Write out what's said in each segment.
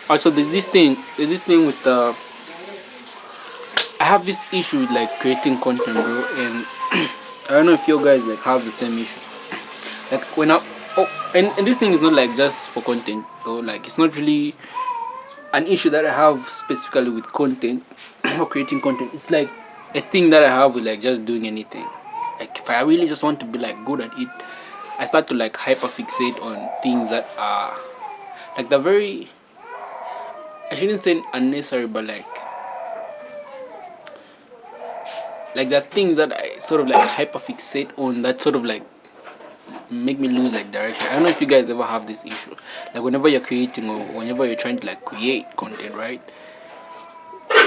Also, there's this thing with I have this issue with like creating content, bro, and I don't know if you guys like have the same issue. Like when I and this thing is not like just for content, or like it's not really an issue that I have specifically with content or creating content. It's like a thing that I have with like just doing anything. Like if I really just want to be like good at it, I start to like hyperfixate on things that are like the very, I shouldn't say unnecessary, but like the things that I sort of like hyperfixate on that sort of like make me lose like direction. I don't know if you guys ever have this issue. Like whenever you're creating or whenever you're trying to like create content, right?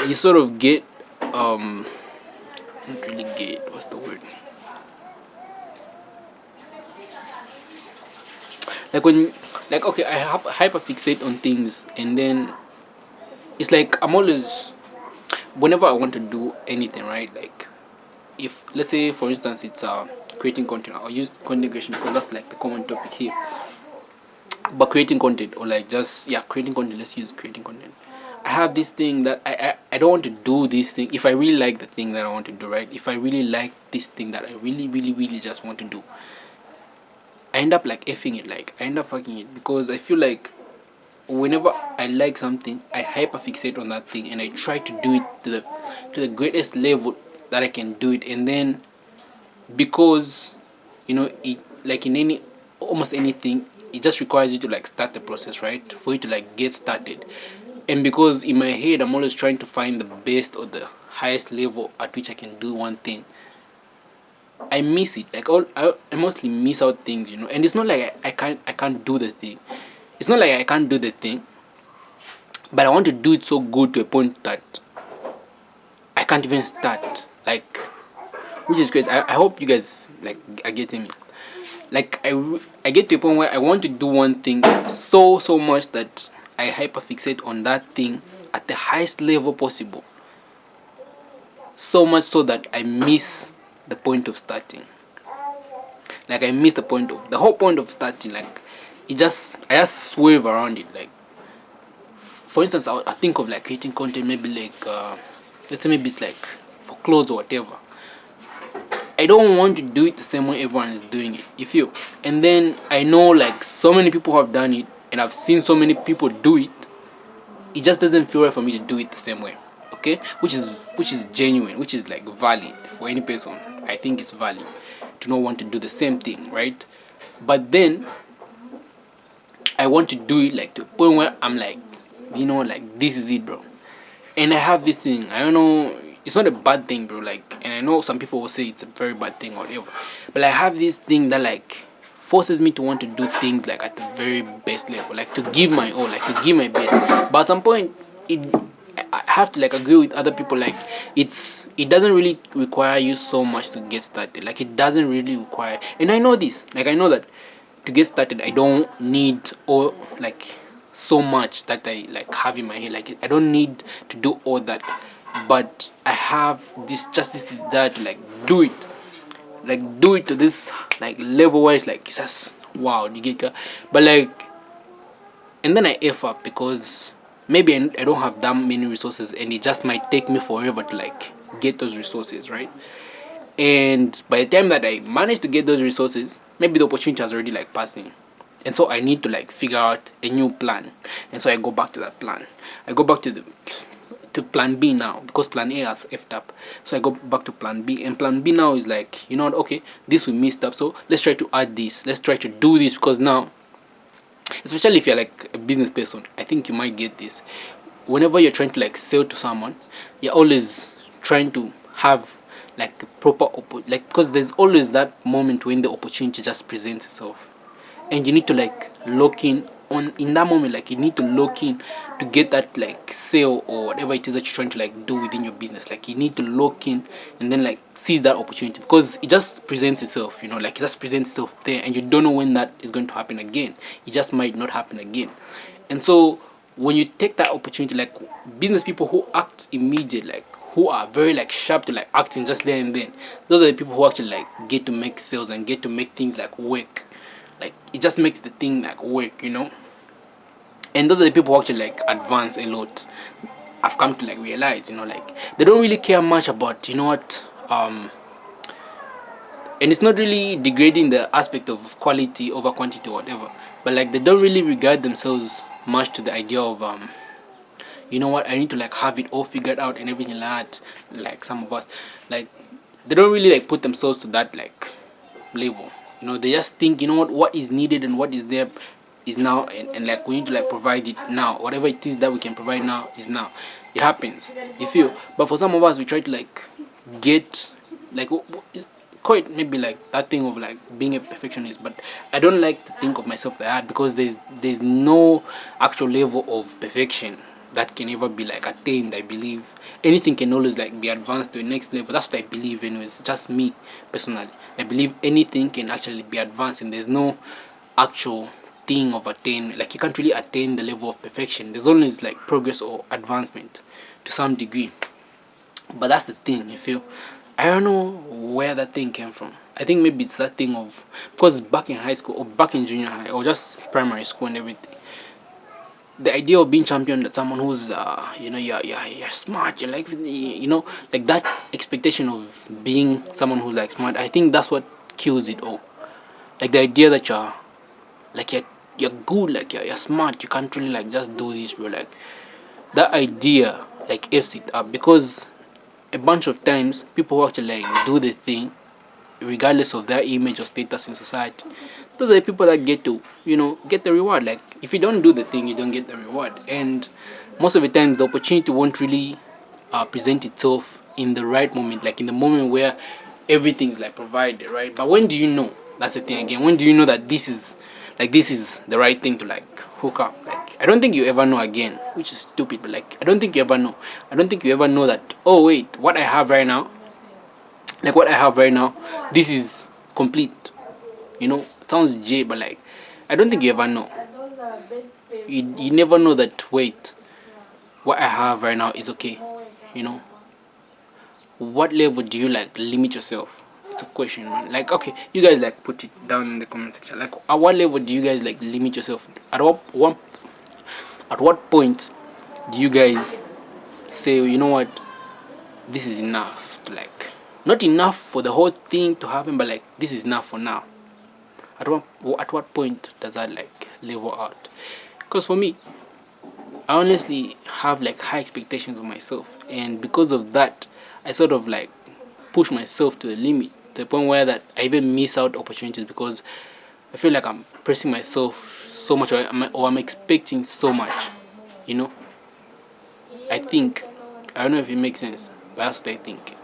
You sort of get not really get, what's the word? Like when, like okay, I have hyperfixate on things, and then it's like I'm always, whenever I want to do anything, right? Like if let's say for instance it's creating content, I'll use content creation because that's like the common topic here. But creating content, or like just yeah, creating content, let's use creating content. I have this thing that I don't want to do this thing if I really like the thing that I want to do, right? If I really like this thing that I really just want to do, I end up like effing it, like I end up fucking it, because I feel like whenever I like something, I hyperfixate on that thing and I try to do it to the greatest level that I can do it, and then because it, like in any, almost anything, it just requires you to like start the process, right, for you to like get started. And because in my head I'm always trying to find the best or the highest level at which I can do one thing, I miss it. Like I mostly miss out things, and it's not like I can't do the thing. It's not like I can't do the thing, but I want to do it so good to a point that I can't even start. Like, which is crazy. I hope you guys like are getting me. Like I get to a point where I want to do one thing so much that I hyperfixate on that thing at the highest level possible. So much so that I miss the point of starting. Like I miss the point of the whole point of starting. Like I just swerve around it. Like for instance, I think of like creating content, maybe like let's say maybe it's like for clothes or whatever. I don't want to do it the same way everyone is doing it. You feel? And then I know like so many people have done it, and I've seen so many people do it. It just doesn't feel right for me to do it the same way. Okay, which is genuine, which is like valid for any person. I think it's valid to not want to do the same thing, right? But then I want to do it like to a point where I'm like, like this is it, bro. And I have this thing. I don't know. It's not a bad thing, bro. Like, and I know some people will say it's a very bad thing or whatever. But I have this thing that like forces me to want to do things like at the very best level, like to give my all, like to give my best. But at some point, it I have to like agree with other people. Like, it doesn't really require you so much to get started. Like, it doesn't really require. And I know this. Like, I know that to get started, I don't need all like so much that I like have in my head. Like I don't need to do all that, but I have this desire to like do it to this like level where it's like it's just wow, you get. But like, and then I f up because maybe I don't have that many resources, and it just might take me forever to like get those resources, right? And by the time that I manage to get those resources, maybe the opportunity has already like passed me, and so I need to like figure out a new plan. And so I go back to that plan. I go back to plan B now because plan A has effed up. So I go back to plan B, and plan B now is like, okay, this we missed up, so let's try to add this, let's try to do this, because now, especially if you're like a business person, I think you might get this. Whenever you're trying to like sell to someone, you're always trying to have like a proper like, because there's always that moment when the opportunity just presents itself, and you need to like lock in that moment. Like, you need to lock in to get that like sale or whatever it is that you're trying to like do within your business. Like, you need to lock in and then like seize that opportunity, because it just presents itself, like it just presents itself there, and you don't know when that is going to happen again. It just might not happen again. And so when you take that opportunity, like business people who act immediate, like who are very like sharp to like acting just there and then, those are the people who actually like get to make sales and get to make things like work. Like, it just makes the thing like work. And those are the people who actually like advance a lot. I've come to like realize, like they don't really care much about, and it's not really degrading the aspect of quality over quantity or whatever, but like they don't really regard themselves much to the idea of I need to like have it all figured out and everything like that. Like some of us, like they don't really like put themselves to that like level. They just think, what is needed and what is there is now, and like we need to like provide it now. Whatever it is that we can provide now is now. It happens, you feel. But for some of us, we try to like get like quite maybe like that thing of like being a perfectionist. But I don't like to think of myself like that, because there's no actual level of perfection that can ever be like attained. I believe anything can always like be advanced to the next level. That's what I believe. Anyways, just me personally, I believe anything can actually be advanced, and there's no actual thing of attain. Like you can't really attain the level of perfection. There's always like progress or advancement to some degree. But that's the thing, you feel. I don't know where that thing came from. I think maybe it's that thing of, because back in high school or back in junior high or just primary school and everything, the idea of being champion, that someone who's you're smart, you're like, like that expectation of being someone who's like smart. I think that's what kills it all. Like the idea that you're good, like you're smart, you can't really like just do this, bro. Like that idea like f's it up, because a bunch of times people who actually like do the thing regardless of their image or status in society, those are the people that get to get the reward. Like if you don't do the thing, you don't get the reward. And most of the times the opportunity won't really present itself in the right moment, like in the moment where everything's like provided, right? But when do you know? That's the thing again. When do you know that this is the right thing to like hook up? Like I don't think you ever know again, which is stupid, but like I don't think you ever know. I don't think you ever know that, oh wait, what I have right now, this is complete. It sounds J, but like I don't think you ever know. You never know that, wait, what I have right now is okay. You know, what level do you like limit yourself? It's a question, man. Like, okay, you guys like put it down in the comment section. Like, at what level do you guys like limit yourself? At what point do you guys say, you know what, this is enough to like, not enough for the whole thing to happen, but like this is enough for now? At what point does that like level out? Because for me, I honestly have like high expectations of myself, and because of that, I sort of like push myself to the limit, to the point where that I even miss out opportunities, because I feel like I'm pressing myself so much, or I'm expecting so much. You know, I think, I don't know if it makes sense, but that's what I think.